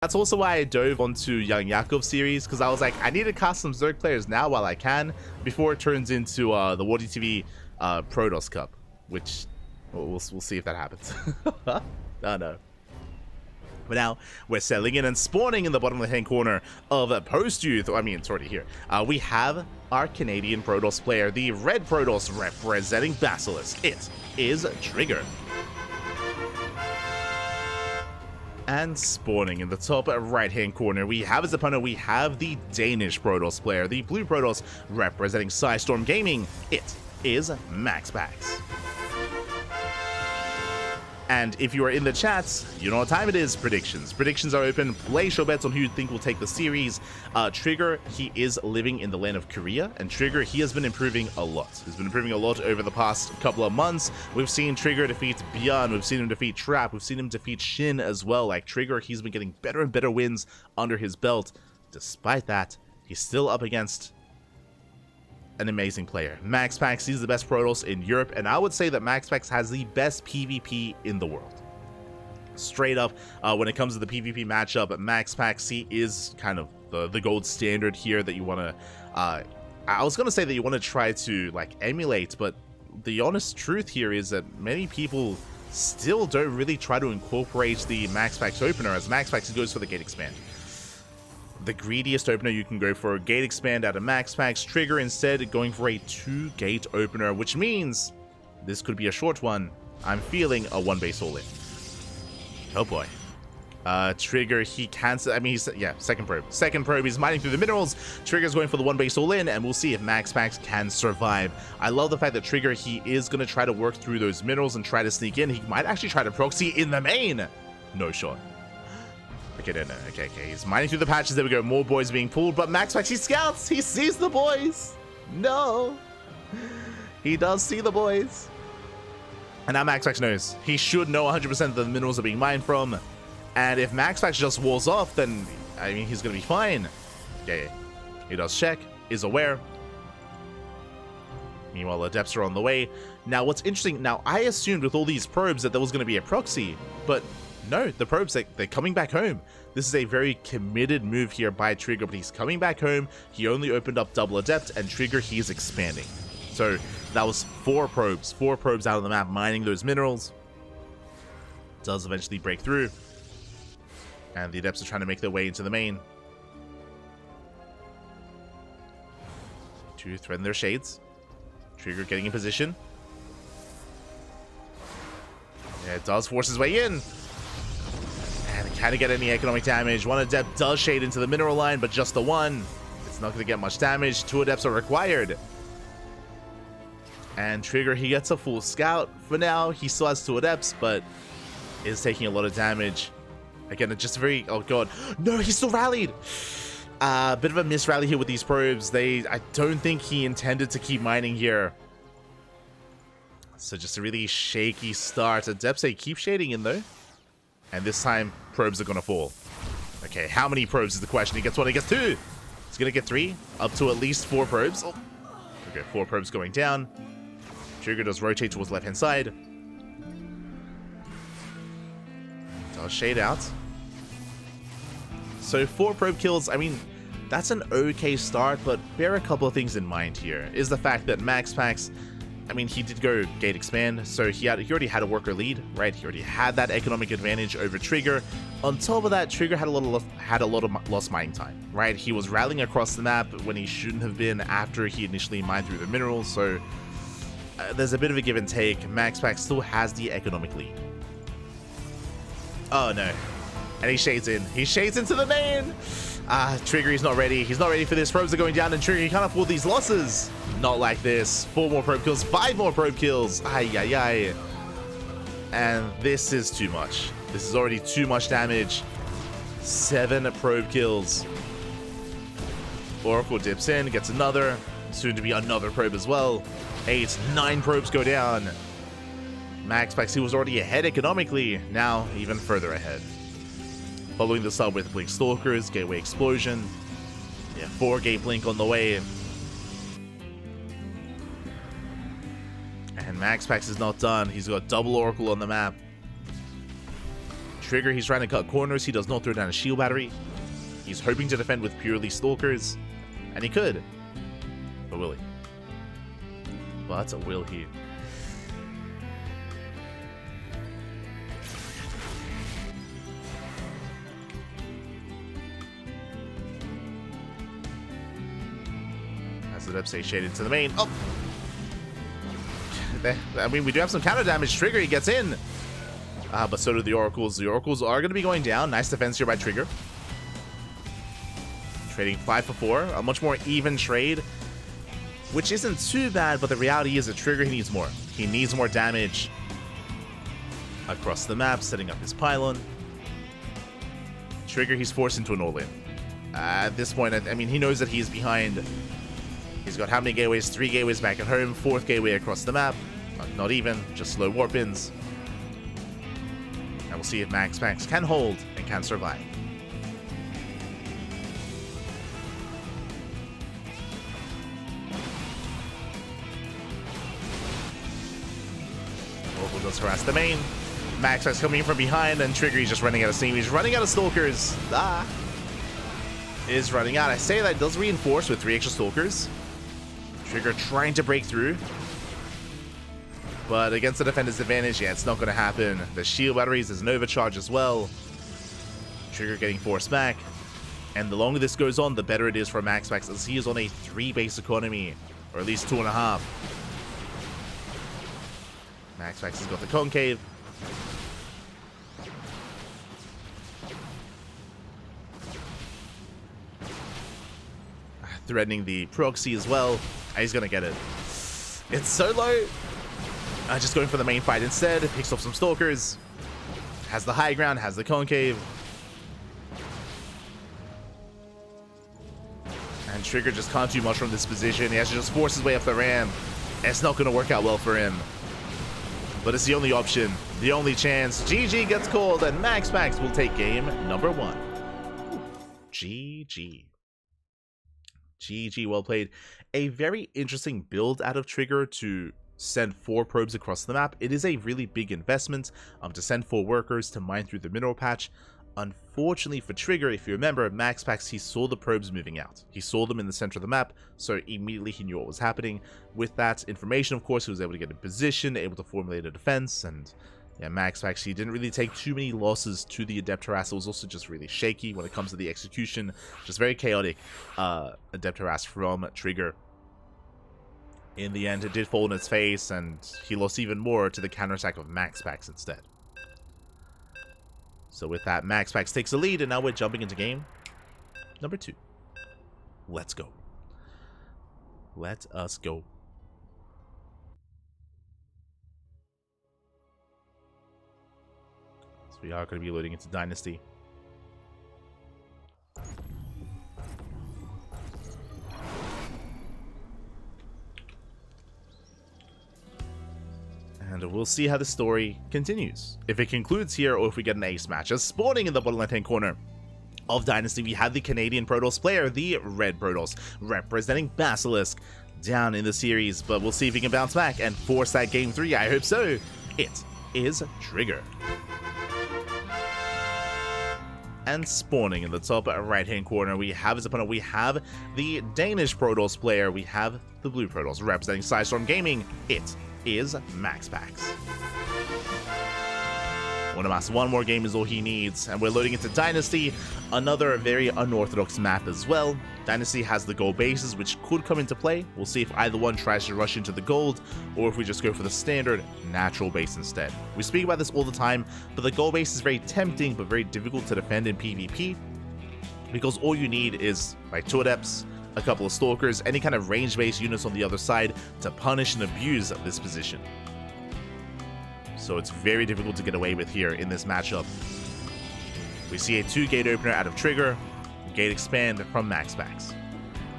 That's also why I dove onto Young Yakov series, because I was like, I need to cast some Zerg players now while I can, before it turns into the WardiTV Protoss Cup, which we'll see if that happens. Oh no. But now we're settling in and spawning in the bottom left-hand corner of Post Youth. I mean, it's already here. We have our Canadian Protoss player, the Red Protoss representing Basilisk. It is Trigger. And spawning in the top right-hand corner, we have as opponent, we have the Danish Protoss player, the Blue Protoss representing Psystorm Gaming. It is MaxPax. And if you are in the chats, you know what time it is. Predictions. Predictions are open. Place your bets on who you think will take the series. Trigger, he is living in the land of Korea. And Trigger, he has been improving a lot. He's been improving a lot over the past couple of months. We've seen Trigger defeat Beyond. We've seen him defeat Trap. We've seen him defeat Shin as well. Like Trigger, he's been getting better and better wins under his belt. Despite that, he's still up against an amazing player. MaxPax, he's the best Protoss in Europe, and I would say that MaxPax has the best PvP in the world. Straight up, when it comes to the PvP matchup, MaxPax, he is kind of the gold standard here that you want to, I was going to say that you want to try to like emulate, but the honest truth here is that many people still don't really try to incorporate the MaxPax opener, as MaxPax goes for the gate expand. The greediest opener you can go for a gate expand out of MaxPax. Trigger instead going for a 2-gate opener, which means this could be a short one. I'm feeling a 1-base all-in. Oh boy. Trigger, he can, I mean, second probe. Second probe, he's mining through the minerals. Trigger's going for the 1-base all-in, and we'll see if MaxPax can survive. I love the fact that Trigger, he is going to try to work through those minerals and try to sneak in. He might actually try to proxy in the main. No shot. Okay, no. Okay. He's mining through the patches. There we go. More boys being pulled, but MaxPax, he scouts. He sees the boys. No. He does see the boys. And now MaxPax knows. He should know 100% that the minerals are being mined from. And if MaxPax just walls off, then, I mean, he's going to be fine. Yeah. He does check. Is aware. Meanwhile, Adepts are on the way. Now, what's interesting, now, I assumed with all these probes that there was going to be a proxy, but no, the probes, they're coming back home. This is a very committed move here by Trigger, but he's coming back home. He only opened up double Adept, and Trigger, he is expanding. So that was 4 probes out of the map, mining those minerals. Does eventually break through. And the Adepts are trying to make their way into the main. To threaten their shades. Trigger getting in position. Yeah, it does force his way in. And can he get any economic damage? 1 Adept does shade into the mineral line, but just the 1. It's not going to get much damage. 2 Adepts are required. And Trigger, he gets a full scout. For now, he still has 2 Adepts, but is taking a lot of damage. Again, it's just a very... Oh, God. No, he still rallied. Bit of a misrally here with these probes. I don't think he intended to keep mining here. So just a really shaky start. Adepts, they keep shading in, though. And this time, probes are going to fall. Okay, how many probes is the question? He gets 1, he gets 2. He's going to get 3, up to at least 4 probes. Oh. Okay, 4 probes going down. Trigger does rotate towards the left-hand side. Does shade out. So 4 probe kills, I mean, that's an okay start, but bear a couple of things in mind here. Is the fact that MaxPax, I mean, he did go gate expand, so he already had a worker lead, right? He already had that economic advantage over Trigger. On top of that, Trigger had a lot of lost mining time, right? He was rallying across the map when he shouldn't have been after he initially mined through the minerals, so there's a bit of a give and take. MaxPax still has the economic lead. Oh no. And he shades in. He shades into the main! Trigger, he's not ready. He's not ready for this. Probes are going down, and Trigger, he can't afford these losses. Not like this. 4 more probe kills, 5 more probe kills. Ay. And this is too much. This is already too much damage. 7 probe kills. Oracle dips in, gets another. Soon to be another probe as well. 8, 9 probes go down. MaxPax, he was already ahead economically. Now, even further ahead. Following this up with Blink Stalkers, Gateway Explosion. Yeah, 4 Gate Blink on the way. And MaxPax is not done. He's got double Oracle on the map. Trigger, he's trying to cut corners. He does not throw down a shield battery. He's hoping to defend with purely stalkers. And he could. But will he? But will he? As the Depsay shaded to the main. Oh! I mean, we do have some counter damage. Trigger, he gets in. But so do the Oracles. The Oracles are going to be going down. Nice defense here by Trigger. Trading 5 for 4. A much more even trade, which isn't too bad, but the reality is that Trigger, he needs more. He needs more damage across the map, setting up his pylon. Trigger, he's forced into an all-in. At this point, I mean, he knows that he's behind. He's got how many gateways? 3 gateways back at home, 4th gateway across the map. Not even, just slow warp-ins. And we'll see if MaxPax can hold and can survive. Oracle does harass the main. MaxPax coming in from behind, and Trigger, he's just running out of steam. He's running out of stalkers. Is running out. I say that does reinforce with 3 extra stalkers. Trigger trying to break through. But against the defender's advantage, yeah, it's not going to happen. The shield batteries, there's an overcharge as well. Trigger getting forced back. And the longer this goes on, the better it is for MaxPax, as he is on a 3 base economy. Or at least 2.5. MaxPax has got the concave. Threatening the proxy as well. He's going to get it. It's so low. Just going for the main fight instead. Picks off some stalkers. Has the high ground, has the concave. And Trigger just can't do much from this position. He has to just force his way up the ramp. It's not going to work out well for him. But it's the only option. The only chance. GG gets called, and MaxPax will take game number 1. GG. GG, well played. A very interesting build out of Trigger to send 4 probes across the map. It is a really big investment to send 4 workers to mine through the mineral patch. Unfortunately for Trigger, if you remember, MaxPax, he saw the probes moving out. He saw them in the center of the map, so immediately he knew what was happening. With that information, of course, he was able to get in position, able to formulate a defense, and yeah, MaxPax, he didn't really take too many losses to the Adept Harass. It was also just really shaky when it comes to the execution. Just very chaotic Adept Harass from Trigger. In the end, it did fall in its face, and he lost even more to the counterattack of MaxPax instead. So with that, MaxPax takes the lead, and now we're jumping into game number 2. Let's go. Let us go. So we are going to be loading into Dynasty. And we'll see how the story continues. If it concludes here, or if we get an ace match. As spawning in the bottom left-hand corner of Dynasty, we have the Canadian Protoss player, the Red Protoss, representing Basilisk down in the series. But we'll see if he can bounce back and force that game 3. I hope so. It is Trigger. And spawning in the top right-hand corner, we have his opponent. We have the Danish Protoss player. We have the Blue Protoss, representing Sidestorm Gaming. It is MaxPax. Amass, one more game is all he needs, and we're loading into Dynasty, another very unorthodox map as well. Dynasty has the gold bases, which could come into play. We'll see if either one tries to rush into the gold, or if we just go for the standard natural base instead. We speak about this all the time, but the gold base is very tempting, but very difficult to defend in PvP, because all you need is like 2 adepts, a couple of stalkers, any kind of range-based units on the other side to punish and abuse this position. So it's very difficult to get away with here in this matchup. We see a 2-gate opener out of Trigger, gate expand from MaxPax.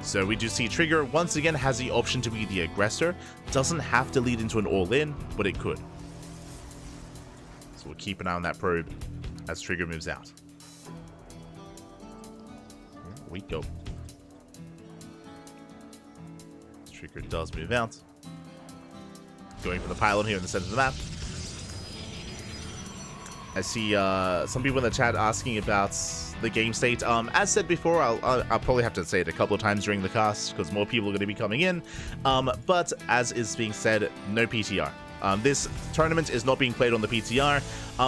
So we do see Trigger once again has the option to be the aggressor. Doesn't have to lead into an all-in, but it could. So we'll keep an eye on that probe as Trigger moves out. Here we go. Trigger does move out. Going for the pylon here in the center of the map. I see some people in the chat asking about the game state. As said before, I'll probably have to say it a couple of times during the cast because more people are going to be coming in. But as is being said, no PTR. This tournament is not being played on the PTR.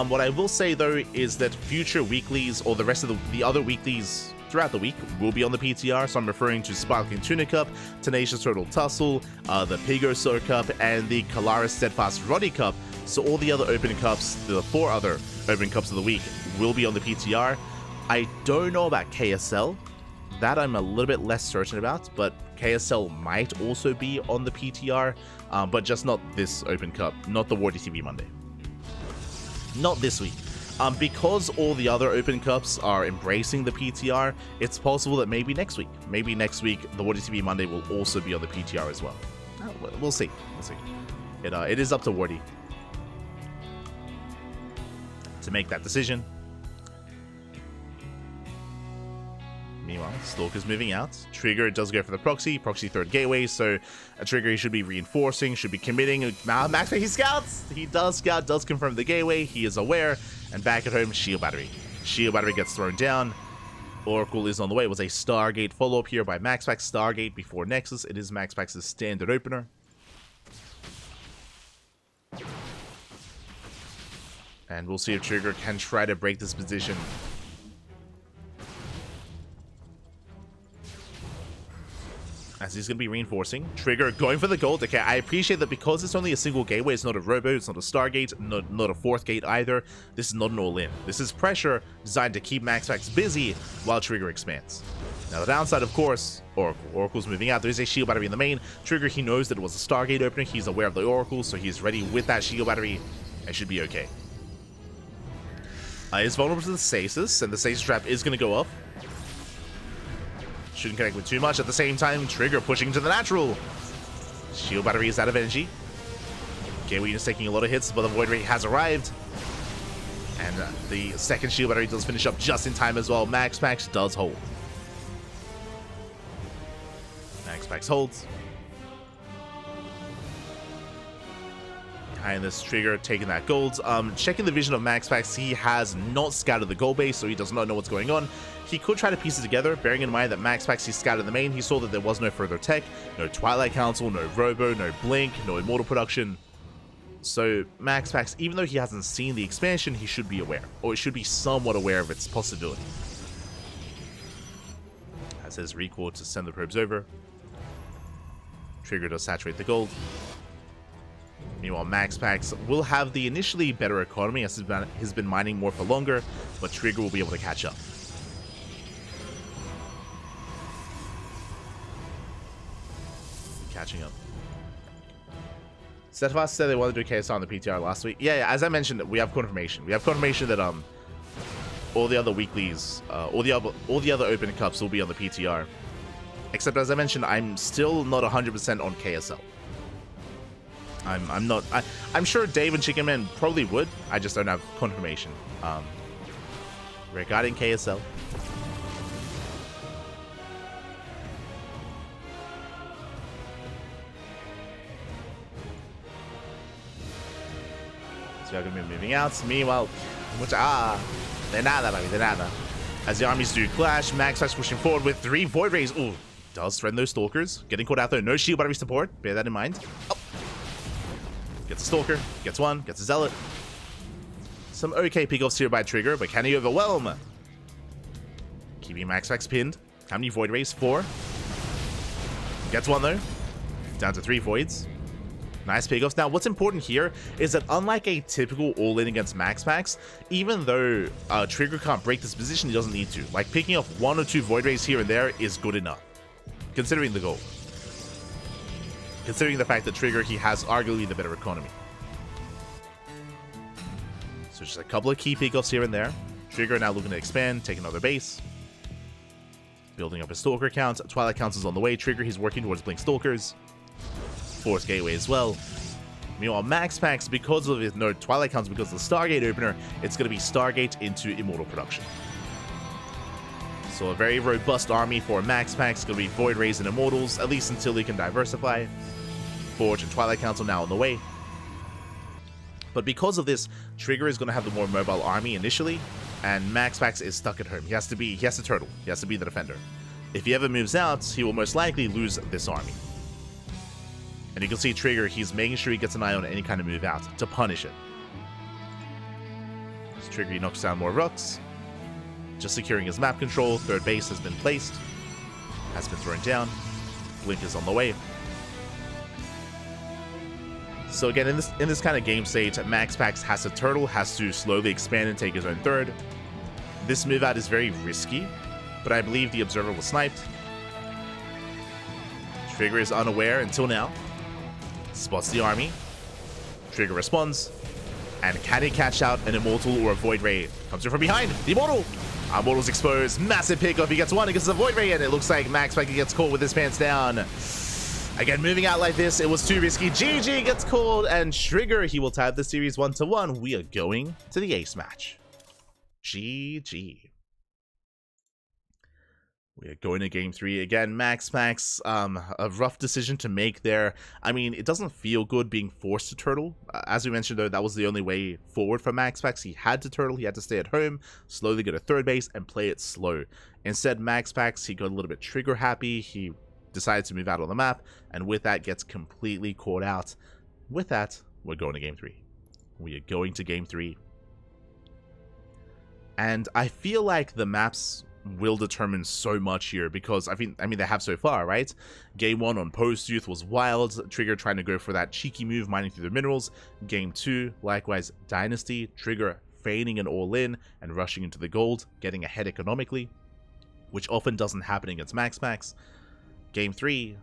What I will say though is that future weeklies or the rest of the other weeklies throughout the week will be on the PTR. So I'm referring to Sparkling Tuna Cup, Tenacious Turtle Tussle, the Pigo Cup, and the Kalaris Steadfast Roddy Cup. So all the other open cups, the 4 other open cups of the week, will be on the PTR. I don't know about KSL. That I'm a little bit less certain about, but KSL might also be on the PTR, but just not this open cup, not the WardiTV Monday. Not this week. Because all the other open cups are embracing the PTR, it's possible that maybe next week the WardiTV Monday will also be on the PTR as well. We'll see. We'll see. It is up to Wardi to make that decision. Meanwhile, Stalker's moving out. Trigger does go for the proxy 3rd gateway, so a Trigger he should be reinforcing, should be committing. MaxPax, he scouts! He does scout, does confirm the gateway, he is aware, and back at home, Shield Battery. Shield Battery gets thrown down. Oracle is on the way. It was a Stargate follow-up here by MaxPax. Stargate before Nexus. It is MaxPax's standard opener. And we'll see if Trigger can try to break this position. As he's going to be reinforcing. Trigger going for the gold. Okay, I appreciate that because it's only a single gateway. It's not a Robo, it's not a Stargate, not a 4th gate either. This is not an all-in. This is pressure designed to keep MaxPax busy while Trigger expands. Now the downside, of course, Oracle. Oracle's moving out. There is a Shield Battery in the main. Trigger, he knows that it was a Stargate opener. He's aware of the Oracle, so he's ready with that Shield Battery. It should be okay. Is vulnerable to the Stasis, and the Stasis Trap is going to go up. Shouldn't connect with too much. At the same time, Trigger pushing to the natural. Shield Battery is out of energy. Gateway is taking a lot of hits, but the Void Ray has arrived. And the second Shield Battery does finish up just in time as well. MaxPax does hold. MaxPax holds. Behind this, Trigger taking that gold. Checking the vision of MaxPax, he has not scouted the gold base, so he does not know what's going on. He could try to piece it together, bearing in mind that MaxPax, he scouted the main. He saw that there was no further tech, no Twilight Council, no Robo, no Blink, no Immortal Production. So MaxPax, even though he hasn't seen the expansion, he should be aware, or he should be somewhat aware of its possibility. As his recall to send the probes over. Trigger does saturate the gold. Meanwhile, MaxPax will have the initially better economy as he's been mining more for longer, but Trigger will be able to catch up. Catching up. Steadfast said they wanted to do KSR on the PTR last week. Yeah, as I mentioned, we have confirmation. We have confirmation that all the other weeklies, all the other open cups will be on the PTR. Except, as I mentioned, I'm still not 100% on KSL. I'm not. I'm sure Dave and Chicken Man probably would. I just don't have confirmation regarding KSL. So they're gonna be moving out. Meanwhile, de nada, baby, de nada. As the armies do clash, MaxPax pushing forward with 3 Void Rays. Ooh, does threaten those Stalkers. Getting caught out there. No Shield Battery support. Bear that in mind. Oh. Gets a Stalker, gets one, gets a Zealot. Some okay pickoffs here by Trigger, but can he overwhelm? Keeping MaxPax pinned. How many Void Rays? 4. Gets one though. Down to 3 Voids. Nice pickoffs. Now, what's important here is that unlike a typical all-in against MaxPax, even though Trigger can't break this position, he doesn't need to. Like, picking up 1 or 2 Void Rays here and there is good enough, considering the goal. Considering the fact that Trigger, he has arguably the better economy. So just a couple of key pickoffs here and there. Trigger now looking to expand, take another base. Building up his Stalker count. Twilight Council is on the way. Trigger, he's working towards Blink Stalkers. 4th gateway as well. Meanwhile, MaxPax, because of his Twilight Council, because of the Stargate opener, it's going to be Stargate into Immortal Production. So a very robust army for MaxPax. It's going to be Void Rays and Immortals, at least until he can diversify. Forge and Twilight Council now on the way. But because of this, Trigger is going to have the more mobile army initially, and MaxPax is stuck at home. He has to turtle. He has to be the defender. If he ever moves out, he will most likely lose this army. And you can see Trigger, he's making sure he gets an eye on any kind of move out to punish it. As Trigger, he knocks down more rocks. Just securing his map control. Third base has been placed. Has been thrown down. Blink is on the way. So again, in this kind of game state, MaxPax has to turtle, has to slowly expand and take his own third. This move out is very risky, but I believe the observer was sniped. Trigger is unaware until now. Spots the army. Trigger responds. And can he catch out an Immortal or a Void Ray? Comes in from behind. The Immortal! Immortal's exposed. Massive pickoff. He gets one. He gets the Void Ray, and it looks like MaxPax gets caught with his pants down. Again, moving out like this, it was too risky. GG gets called, and Trigger, he will tie the series 1-1. We are going to the ace match. GG. We are going to game 3 again. MaxPax, a rough decision to make there. I mean, it doesn't feel good being forced to turtle. As we mentioned, though, that was the only way forward for MaxPax. He had to turtle. He had to stay at home, slowly go to third base, and play it slow. Instead, MaxPax, he got a little bit trigger happy. He decided to move out on the map, and with that, gets completely caught out. With that, we're going to game 3. We are going to game 3. And I feel like the maps will determine so much here, because I mean they have so far, right? Game 1 on Post Youth was wild. Trigger trying to go for that cheeky move, mining through the minerals. Game 2, likewise, Dynasty. Trigger feigning an all-in and rushing into the gold, getting ahead economically, which often doesn't happen against MaxPax. Game 3,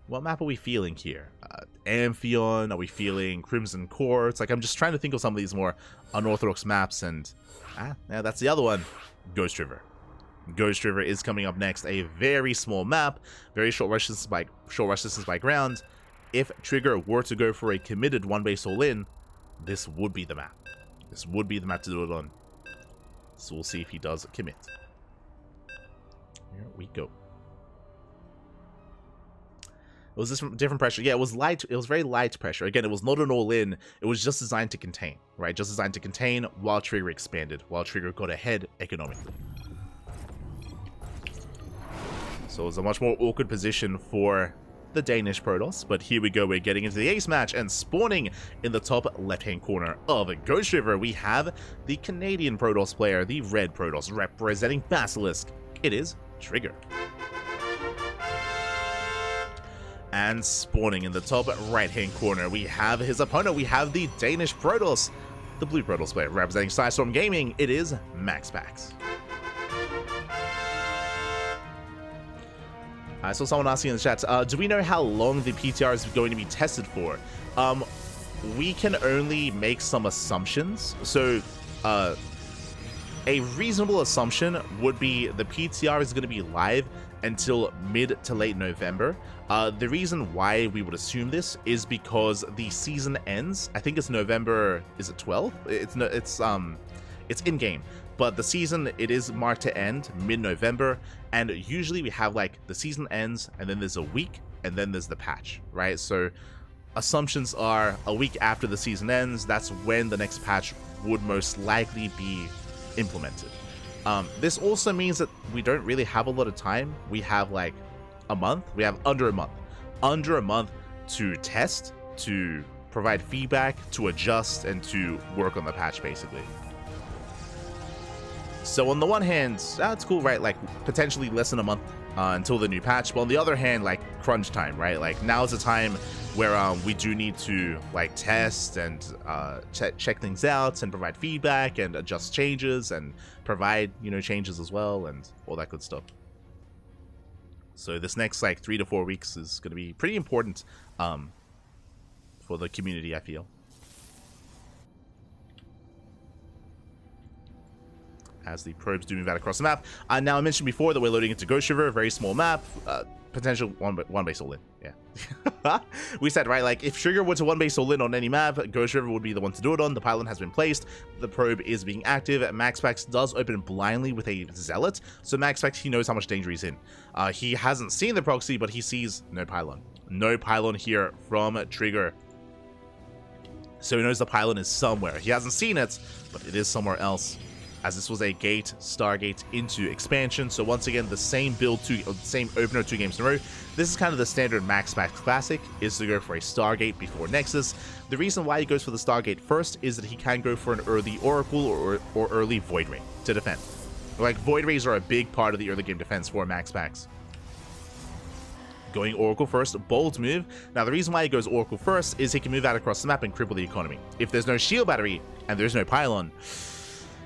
what map are we feeling here? Amphion? Are we feeling Crimson Core? It's like I'm just trying to think of some of these more unorthodox maps, and yeah, that's the other one. Ghost River. Ghost River is coming up next. A very small map, very short rush distance by ground. If Trigger were to go for a committed one base all in, this would be the map. This would be the map to do it on. So we'll see if he does commit. Here we go. It was this different pressure. Yeah, it was light. It was very light pressure. Again, it was not an all-in. It was just designed to contain, right? Just designed to contain while Trigger expanded, while Trigger got ahead economically. So it was a much more awkward position for the Danish Protoss. But here we go. We're getting into the ace match, and spawning in the top left-hand corner of Ghost River, we have the Canadian Protoss player, the red Protoss, representing Basilisk. It is Trigger. And spawning in the top right-hand corner, we have his opponent. We have the Danish Protoss, the blue Protoss player, representing Storm Gaming. It is MaxPax. I saw someone asking in the chat, do we know how long the PTR is going to be tested for? We can only make some assumptions. So, a reasonable assumption would be the PTR is going to be live until mid to late November. The reason why we would assume this is because the season ends, I think it's November, is it 12th? It's in-game. But the season, it is marked to end mid-November, and usually we have like the season ends, and then there's a week, and then there's the patch, right? So assumptions are a week after the season ends, that's when the next patch would most likely be implemented. This also means that we don't really have a lot of time. We have like a month. We have under a month to test, to provide feedback, to adjust, and to work on the patch, basically. So on the one hand, it's cool, right? Like potentially less than a month until the new patch. But on the other hand, like crunch time, right? Like now is the time where we do need to like test and check things out and provide feedback and adjust changes and provide, you know, changes as well and all that good stuff. So this next like 3 to 4 weeks is going to be pretty important for the community, I feel. As the probes do move out across the map. Now, I mentioned before that we're loading into Ghost River, a very small map, potential one base all in. Yeah. We said, right, like if Trigger were to one base all in on any map, Ghost River would be the one to do it on. The pylon has been placed, the probe is being active. MaxPax does open blindly with a Zealot, so MaxPax, he knows how much danger he's in. He hasn't seen the proxy, but he sees no pylon. No pylon here from Trigger. So he knows the pylon is somewhere. He hasn't seen it, but it is somewhere else, as this was a gate, Stargate into expansion. So once again, the same build, same opener 2 games in a row. This is kind of the standard MaxPax classic, is to go for a Stargate before Nexus. The reason why he goes for the Stargate first is that he can go for an early Oracle or early Void Ray to defend. Like, Void Rays are a big part of the early game defense for MaxPax. Going Oracle first, bold move. Now, the reason why he goes Oracle first is he can move out across the map and cripple the economy. If there's no shield battery and there's no pylon,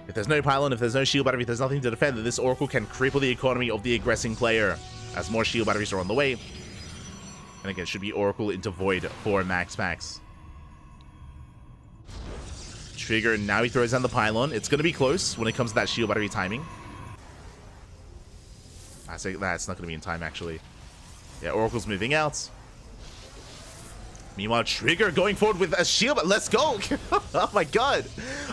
if there's no shield battery, if there's nothing to defend, then this Oracle can cripple the economy of the aggressing player, as more shield batteries are on the way. And again, it should be Oracle into Void for MaxPax. Trigger, now he throws down the pylon. It's going to be close when it comes to that shield battery timing. I say that's not going to be in time, actually. Yeah, Oracle's moving out. Meanwhile, Trigger going forward with a shield. Let's go! Oh my god!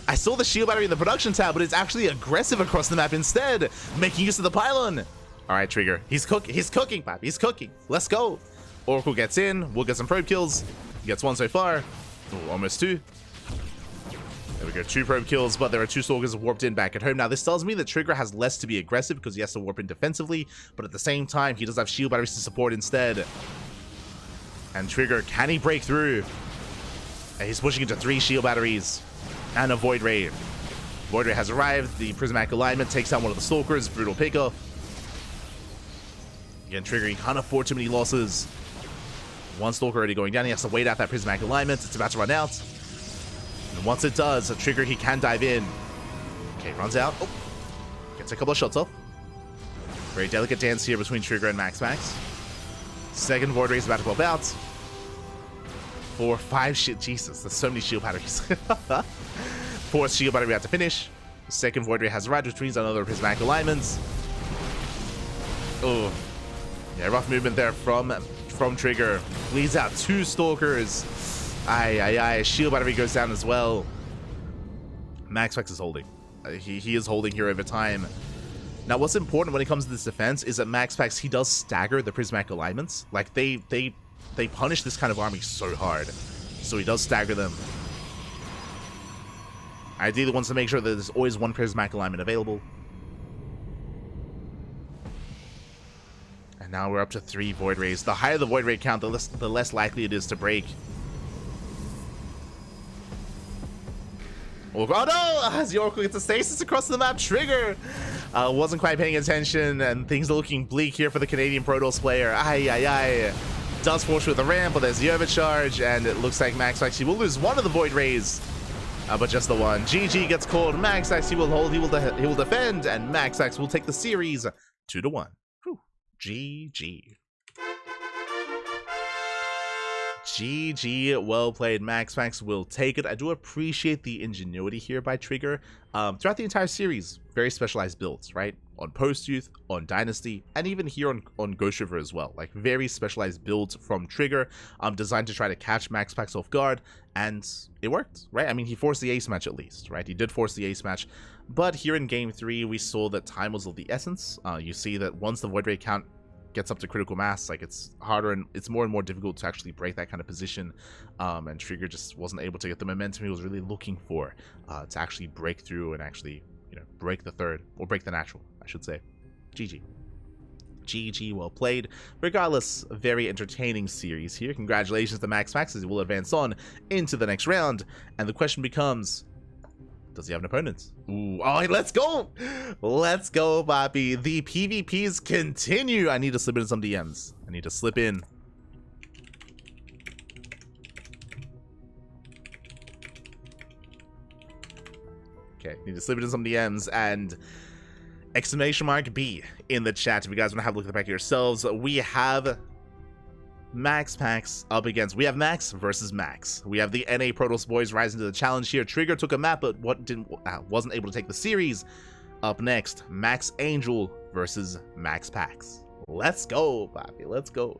I saw the shield battery in the production tab, but it's actually aggressive across the map instead, making use of the pylon. Alright, Trigger. He's cooking, Pap. He's cooking. Let's go. Oracle gets in. We'll get some probe kills. He gets 1 so far. Ooh, almost 2. There we go, 2 probe kills, but there are 2 Stalkers warped in back at home. Now, this tells me that Trigger has less to be aggressive because he has to warp in defensively, but at the same time, he does have shield batteries to support instead. And Trigger, can he break through? And he's pushing into 3 shield batteries and a Void Ray. Void Ray has arrived. The prismatic alignment takes out one of the Stalkers. Brutal pickoff. Again, Trigger, he can't afford too many losses. 1 Stalker already going down. He has to wait out that prismatic alignment. It's about to run out. And once it does, a Trigger, he can dive in. Okay, runs out. Oh, gets a couple of shots off. Very delicate dance here between Trigger and MaxPax. Second Void Ray is about to pop out. 4, 5 shit. Jesus, there's so many shield batteries. 4th shield battery we have to finish. The second Void Ray has arrived, which means another prismatic alignments. Oh, yeah, rough movement there from Trigger. Bleeds out 2 Stalkers. Aye. Shield battery goes down as well. MaxPax is holding. He is holding here over time. Now, what's important when it comes to this defense is that MaxPax, he does stagger the prismatic alignments. Like, they punish this kind of army so hard. So he does stagger them. Ideally wants to make sure that there's always 1 prismatic alignment available. And now we're up to 3 Void Rays. The higher the Void Ray count, the less likely it is to break. Oh no! As the Oracle gets a stasis across the map, Trigger wasn't quite paying attention, and things are looking bleak here for the Canadian Protoss player. Aye. Does force with the ramp, but there's the overcharge, and it looks like MaxPax, he will lose 1 of the Void Rays, but just the 1. GG gets called. MaxPax, he will hold, he will defend, and MaxPax will take the series 2-1. Whew. GG. GG, well played. MaxPax will take it. I do appreciate the ingenuity here by Trigger. Throughout the entire series, very specialized builds, right? On Post-Youth, on Dynasty, and even here on Ghost River as well. Like, very specialized builds from Trigger, designed to try to catch MaxPax off guard, and it worked, right? I mean, he forced the ace match at least, right? He did force the ace match, but here in Game 3, we saw that time was of the essence. You see that once the Void Ray count gets up to critical mass, like, it's harder and it's more and more difficult to actually break that kind of position, and Trigger just wasn't able to get the momentum he was really looking for to actually break through and actually, you know, break the third, or break the natural, I should say. GG, well played. Regardless, a very entertaining series here. Congratulations to MaxPax, as he will advance on into the next round, and the question becomes, does he have an opponent? Ooh, oh, let's go! Let's go, Bobby. The PvPs continue. I need to slip in some DMs. I need to slip in. Okay, need to slip in some DMs, and !B in the chat if you guys want to have a look at the back of yourselves. We have MaxPax up against, we have Max versus Max. We have the NA Protoss boys rising to the challenge here. Trigger took a map, but wasn't able to take the series. Up next, Max Angel versus MaxPax. Let's go, Bobby. Let's go.